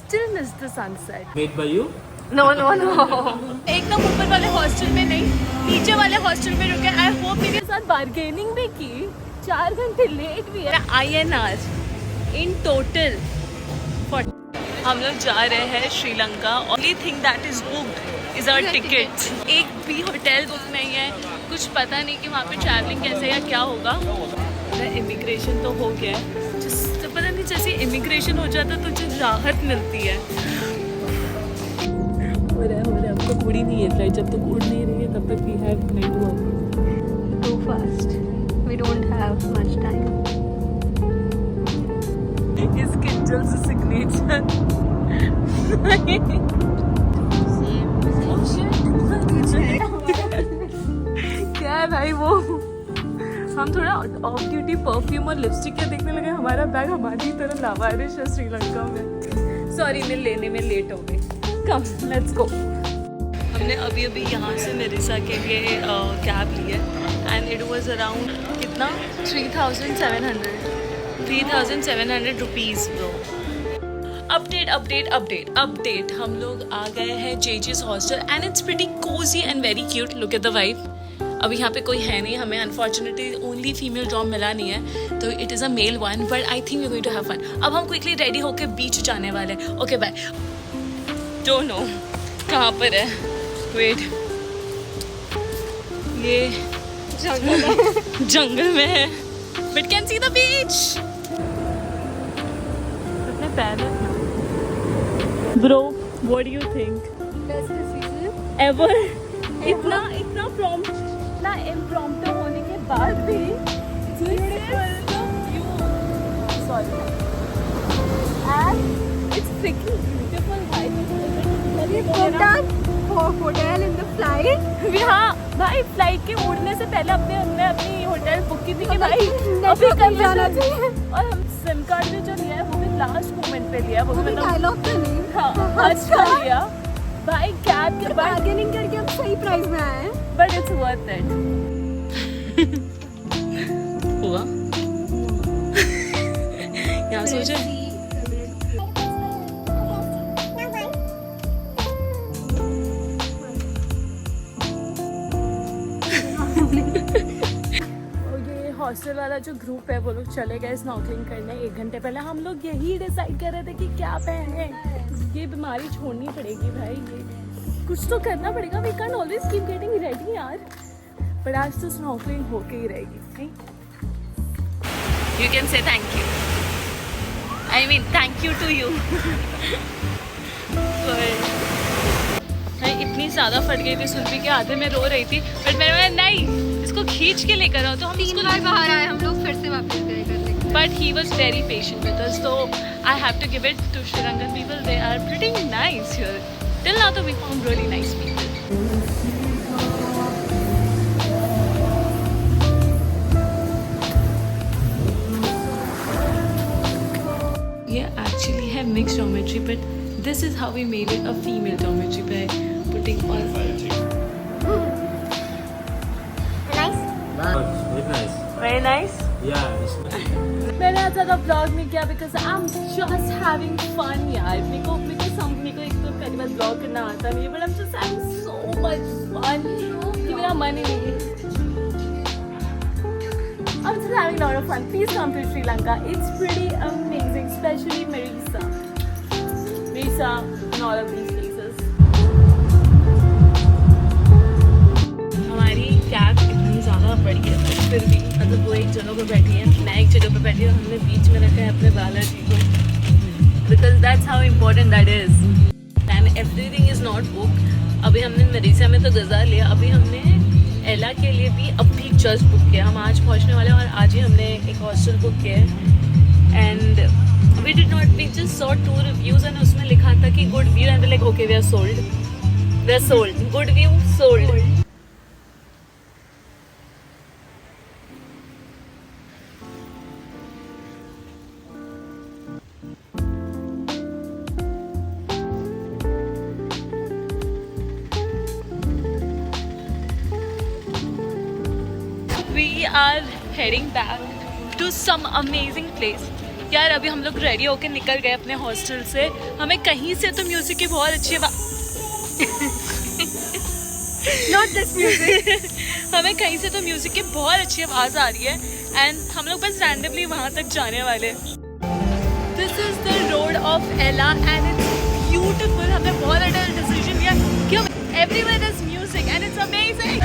still miss the sunset. Made by you? No. एकदम ऊपर वाले हॉस्टल में नहीं, नीचे वाले हॉस्टल में रुके. आई होप मेरे साथ बार्गेनिंग भी की. 4 घंटे लेट भी है. INR in total. हम लोग जा रहे हैं Sri Lanka. Only thing that is booked is our ticket. एक भी होटल बुक नहीं है. कुछ पता नहीं कि वहाँ पे ट्रैवलिंग कैसे या क्या होगा. इमिग्रेशन तो हो गया है. तो पता नहीं जैसे इमिग्रेशन हो जाता तो जो राहत मिलती है. हो रहा है. अब तक उड़ ही नहीं है फ्लाइट. जब तक उड़ नहीं रही है तब तक we have night work. Too fast. We don't have much time. इस किंजल से सिग्नेचर. क्या है भाई वो. हम थोड़ा ऑफ ड्यूटी परफ्यूम और लिपस्टिक क्या देखने लगे. हमारा बैग हमारी तरह लावारिश है श्रीलंका में. सॉरी मैं लेने में लेट हो गई. Come let's go. हमने अभी यहाँ से मेरिसा के लिए कैब ली है एंड इट वाज अराउंड कितना 3,700 रुपीज़ ब्रो. अपडेट हम लोग आ गए हैं जेजेस hostel and it's pretty cozy and very cute. Look at the vibe. अभी यहाँ पे कोई है नहीं. हमें अनफॉर्चुनेटली ओनली फीमेल डॉम मिला नहीं है तो it is a male one but I think we going to have fun. अब हम क्विकली रेडी होकर बीच जाने वाले हैं. Okay bye. डोंट नो कहाँ पर है. वेट ये जंगल में है but can see the beach. अपने पैर bro. What do you think. Best decision ever. इतना प्रॉम्प्ट इतना इम्प्रॉम्प्ट होने के बाद भी sorry and it's fricking beautiful. We booked our hotel in the flight. हाँ भाई फ्लाइट के उड़ने से पहले हमने अपनी होटल बुक की थी कि भाई network अभी कर नहीं जाना लेना चाहिए. और हम सिम कार्ड भी जो लिया है वो भी लास्ट मोमेंट पे लिया. वो वो भी मतलब डायलॉग तो नहीं. हाँ अच्छा लिया भाई. कैब के बाद बार्गेनिंग करके हम सही प्राइस में आए हैं. But it's worth it. हुआ यहाँ सोचे हॉस्टल वाला जो ग्रुप है वो लोग चले गए स्नॉर्कलिंग करने 1 घंटे पहले. हम लोग यही डिसाइड कर रहे थे कि क्या पहने. ये बीमारी छोड़नी पड़ेगी भाई. ये कुछ तो करना पड़ेगा. We can always keep getting ready यार. बट आज तो स्नॉर्कलिंग होके ही रहेगी. नहीं you can say thank you. I mean thank you to you. इतनी ज़्यादा फट गई थी. सुल्फी के आधे में रो रही थी बट मैंने नहीं इसको खींच के लेकर आओ. तो हम 3 बार बाहर आए हम लोग. फिर से वापस गए करने. But he was very patient with us, so I have to give it to Sri Lankan people. They are pretty nice here. Till now, we found really nice people. Yeah, actually have mixed dormitory, but this is how we made it a female dormitory by putting all. Very nice. Very nice. Yeah, it's nice. मैंने आज ज़्यादा blog नहीं किया because I am just having fun यार. मेरे को एक तो पहली बार ब्लॉग करना आता नहीं है but I am just having so much fun कि मेरा मन ही नहीं है. I'm just having a lot of fun. Please come to Sri Lanka. It's pretty amazing, especially Marisa and all of these places. हमारी कैब इतनी ज़्यादा बड़ी है but फिर भी मतलब वो एक जगह पर बैठी है. मैं एक जगह पर बैठी हूँ. हमने बीच में रखा है अपने बालाजी को because that's how important that is. And everything is not booked. अभी हमने मरीसा में तो गज़ा लिया. अभी हमने एला के लिए भी अभी जस्ट बुक किया. हम आज पहुँचने वाले हैं और आज ही हमने एक हॉस्टल बुक किया है. And we just saw 2 reviews and उसमें लिखा था कि good view and like okay we are sold. Good view sold. We are heading back to some amazing place. यार अभी हम लोग रेडी होकर निकल गए अपने हॉस्टल से। हमें कहीं से तो म्यूजिक की बहुत अच्छी Not this music. हमें कहीं से तो म्यूजिक की बहुत अच्छी आवाज़ आ रही है एंड हम लोग बस रैंडमली वहाँ तक जाने वाले। This is the road of एला एंड इट्स ब्यूटीफुल। हमने बहुत अच्छा डिसीजन लिया कि हम everywhere is music and it's amazing.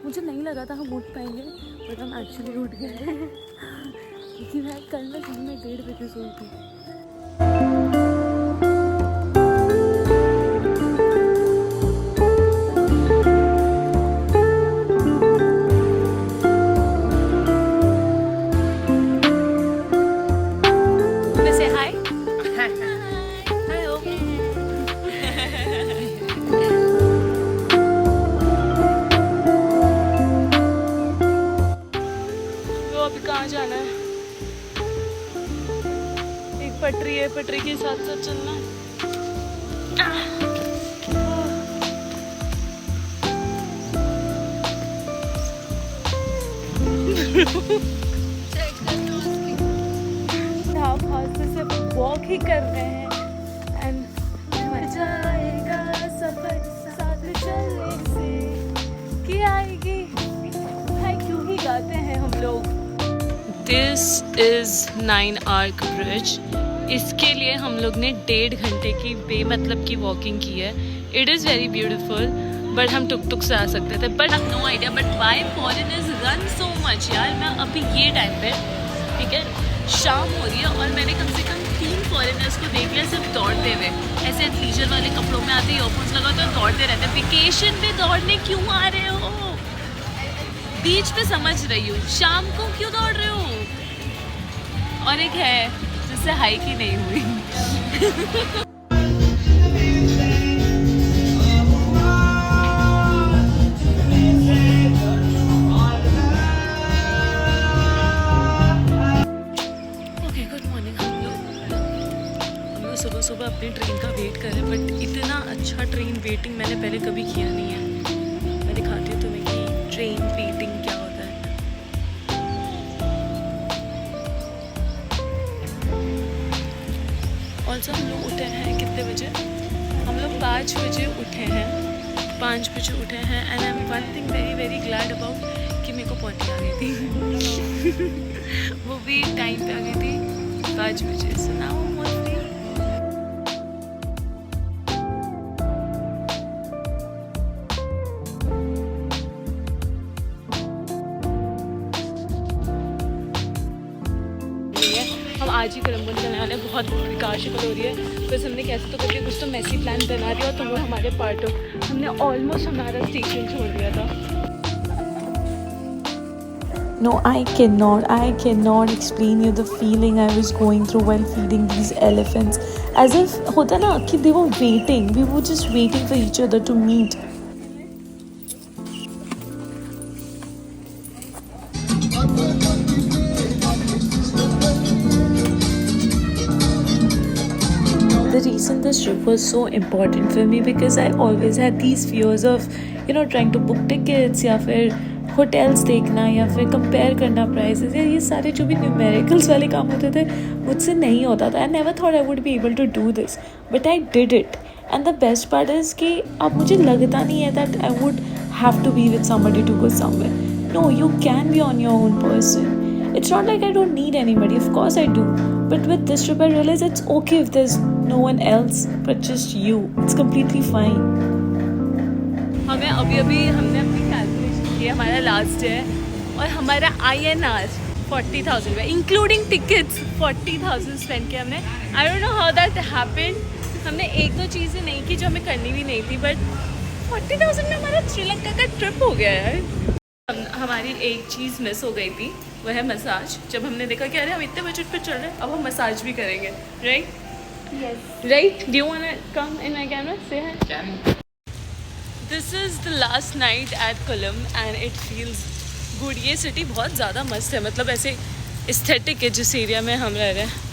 मुझे नहीं लगा था हम उठ पाएंगे बट हम एक्चुअली उठ गए क्योंकि मैं कल मैं दिन में 1:30 बजे सोई थी। जाना है एक पटरी है, पटरी के साथ साथ चलना है। आप हाथ से वॉक ही कर रहे हैं एंड मजा आएगा सफर साथ चलने से कि आएगी। भाई क्यों ही गाते हैं हम लोग। This is 9 arch bridge. इसके लिए हम लोग ने 1.5 घंटे की बेमतलब की वॉकिंग की है। It is very beautiful but हम टुक टुक से आ सकते थे but I know idea but why foreigners run so much. यार मैं अभी ये टाइम पे ठीक है शाम हो रही है और मैंने कम से कम 3 फॉरेनर्स को देख लिया सिर्फ दौड़ते हुए। ऐसे लीजर वाले कपड़ों में आते ईयरफोन्स लगाते और दौड़ते रहते। वेकेशन पे दौड़ने क्यों आ रहे हो? बीच पे समझ रही हूँ, शाम को क्यों दौड़ रहे हो? और एक है जिससे हाइक ही नहीं हुई। Okay good morning. हम लोग सुबह सुबह अपनी ट्रेन का वेट कर रहे हैं बट इतना अच्छा ट्रेन वेटिंग मैंने पहले कभी किया नहीं है। मैं दिखाती हूँ तुम्हें कि ट्रेन वेटिंग क्या होता है। ऑल्सो हम लोग उठे हैं कितने बजे? हम लोग 5 बजे उठे हैं। 5 बजे उठे हैं and I am one thing very very glad about कि मेरे को पहुँच आ गई थी। वो भी टाइम पे आ गई थी 5 बजे। सो नाउ आज ही कोलंबो चलने वाले। बहुत बेकार शक्ल हो रही है बस हमने कैसे तो करके कुछ तो मैसी प्लान बना दिया तो वो हमारे पार्ट हो। हमने ऑलमोस्ट हमारा स्टेशन छोड़ दिया था। No, I cannot explain you the feeling I was going through while feeding these elephants. As if होता ना कि they were waiting. We were just waiting for each other to meet. The reason this trip was so important for me because I always had these fears of, trying to book tickets या फिर hotels देखना या फिर compare करना prices या ये सारे जो भी न्यूमेरिकल्स वाले काम होते थे मुझसे नहीं होता था। I never thought I would be able to do this but I did it and the best part is कि अब मुझे लगता नहीं है that I would have to be with somebody to go somewhere. No, you can be on your own person. It's not like I don't need anybody, of course I do. But with this trip I realized it's okay if there's no one else but just you. It's completely fine. हमने अभी हमने अपनी calculation की, हमारा last है और हमारा INR 40,000 हुआ इंक्लूडिंग टिकट्स। 40,000 स्पेंड किया हमने। I don't know how that happened. हमने एक दो चीज़ें नहीं की जो हमें करनी भी नहीं थी बट 40,000 में हमारा श्रीलंका का ट्रिप हो गया यार। हमारी एक चीज़ मिस हो गई थी, वह है मसाज। जब हमने देखा कि अरे हम इतने बजट पे चल रहे हैं अब हम मसाज भी करेंगे, right? Yes. Right? Do you want to come in my camera? Say hi. This is the last night at Colombo and it feels good. ये सिटी बहुत ज़्यादा मस्त है, मतलब ऐसे एस्थेटिक है जिस एरिया में हम रह रहे हैं।